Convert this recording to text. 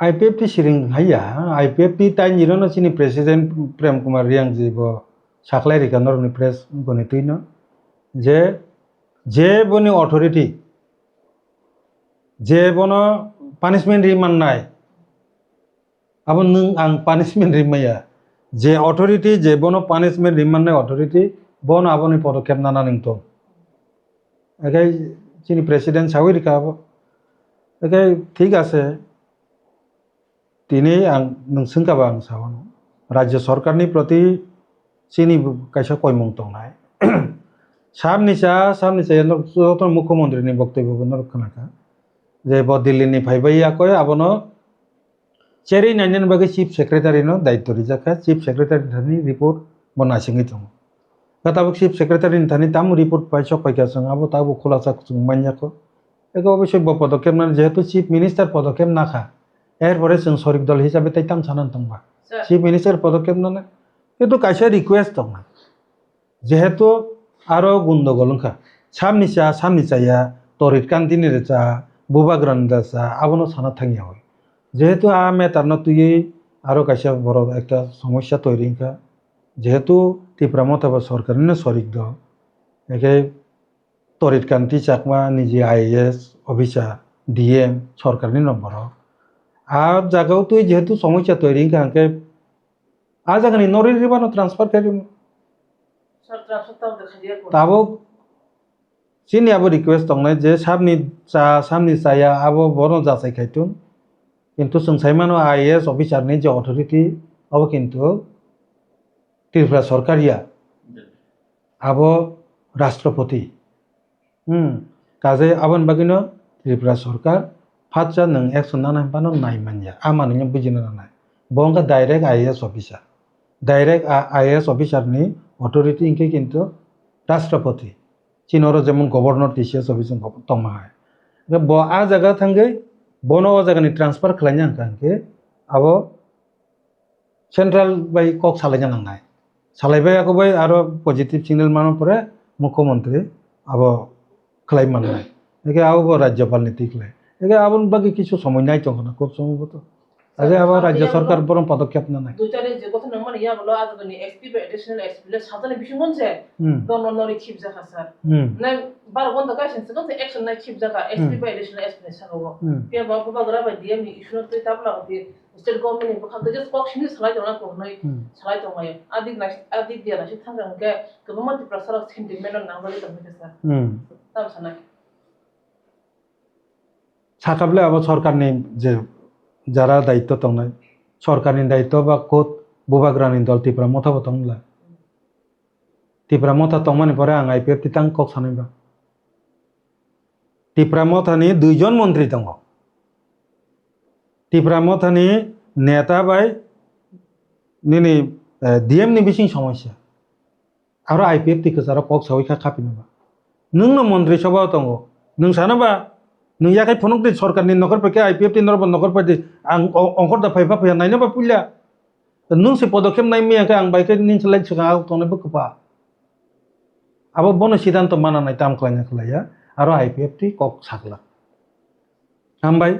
IPFT siring haya IPFT tai nirono sini Presiden Prem Kumar Riang jibo saklai rikanor ni press boni tuino je boni authority je bono punishment riman nai abon nung ang punishment rimaya je authority je bono punishment riman nai authority bono aboni podokep nana ningto এগাই চিনি president সাউই রিকাবো এগাই ঠিক আছে তিনি নोंसोंखाबा आं सावनो राज्य सरकारनि प्रति चिनि कायसा कयमं दंनाय साबनिसा मुख्यमंत्रीनि बक्तव्यखौ खोनाखा जे ब दिल्लीनि फायबाया कय आबनो चेरि नायनायनि बागै चीफ सेक्रेटारिनो दायित्व रिजाखा चीफ सेक्रेटारिनि रिपोर्ट बनासिङै दं कताबो चीफ सेक्रेटारिनि थानि ताम रिपोर्ट पाइसक पाइका जों आबो ताबो खुलासा जों मान्याखौ एगो अबश्य पदक्षेप जेहेतु चीफ मिनिस्टार पदक्षेप नाखा एरपरे जों सरिक दल हिसाबै ताइताम सानान दंबा चीफ मिनिस्टार पदक्षेप नाने किन्तु कायसा रिक्वेस्ट दं जेहेतु आरो गुन्दगल ओंखा सामनिसाया तरित कान्तिनि रेचा बुबाग्रान दासा आबनो साना थांगिया होय जेहेतु आ मेटारनो तुयै आरो कायसा बड़ एकटा समस्या तैरि ओंखा जेहेतु तिप्रामथाबा सरकारनिनो सरिक दल एके तरित कान्ति चाकमा निजे IAS अफिसार DM सरकारनि नम्बर আর জায়গাও তুই যেহেতু সমস্যা তৈরি কারণকে আজ আগানি নরির রিবানো ট্রান্সফার করিম তাবো চিনি আবো রিকোয়েস্ট দং যে সামনি চায়া আবো বড় যাচাই খাইতুন কিন্তু সংসাইমানো IAS অফিসারনি যে অথরিটি আবো কিন্তু ত্রিপুরা সরকারিয়া আবো রাষ্ট্রপতি কাজে আবন বাগিনো ত্রিপুরা সরকার फाचा नों एक्शन नानाय पानो नाय मानिया आमानो नों बुजिनो नानाय बंगा direct IAS officer direct IAS officer नि अथॉरिटी इनके किंतु राष्ट्रपति चिनरो जेमन गवर्नर TCS ऑफिसर तमा है ब आ जगह थांगै बनो जगहनि ट्रांसफार खालायनो आंके आबो सेंट्रल बाय कक सालायनो नांनाय सालायबाय आगोबाय आरो पजिटिव सिग्नल मानो परे मुख्यमंत्री आबो खालाय माननाय एके आबो राज्यपाल नि तिखलाय একে আবন বাকি কিছু সময় নাই তখন খুব সম্ভবত আগে আবার রাজ্য সরকার বরং পদক্ষেপ না নাই দুইটারে যে কথা নং মানে ইয়া হলো আজগনি এক্সপি বা এডিশনাল এক্সপি সাধারণ বিষয় মনছে দন নরি খিপ জাকা স্যার না 12 ঘন্টা কাছেন সেকন অ্যাকশন নাই খিপ জাকা এক্সপি বা এডিশনাল এক্সপি সাকাও পে বাবা গরা বা ডিএম নি ইস্যু নতে তাবলা দি স্টেট গভর্নমেন্ট বখান দে জাস্ট ককশনি সালাই দনা কো নাই সালাই দমায় আদিক দিয়া রাশি থাঙ্গাঙ্গে গভর্নমেন্ট প্রেসার সেন্টিমেন্ট নাঙ্গলি দমতে স্যার তাম সানাই সাকাবলে আবার সরকারনি যে যারা দায়িত্ব দंनाय সরকারনি দায়িত্ব বা কোত বুবাগ্রানি দল ত্রিপুরা মথাবো দंला ত্রিপুরা মথা দंमानि পরে आं IPFT तां कक सानायबा ত্রিপুরা মথাनि দুইজন মন্ত্রী दङ ত্রিপুরা মথাनि নেতা বাই নিনি DM नि बिसिं समस्या आरो IPFT खो जारा कक सावैखा खापिनोबा नोंनो मन्त्रि सभा दङ नों सानोबा नों याखै फनक दे सरकारनि नखर पेके IPFT नरब नखर पादि आं अंखर दा फाइफा फैया नायनोबा पुलिया नों से पदक्षेप नाय मियाखै आं बाइके निनसलाय सगा तंनायबो खोपा आबो बनो सिद्धांत माना नाय ताम खालायना खालाया आरो IPFT कक सागला हामबाय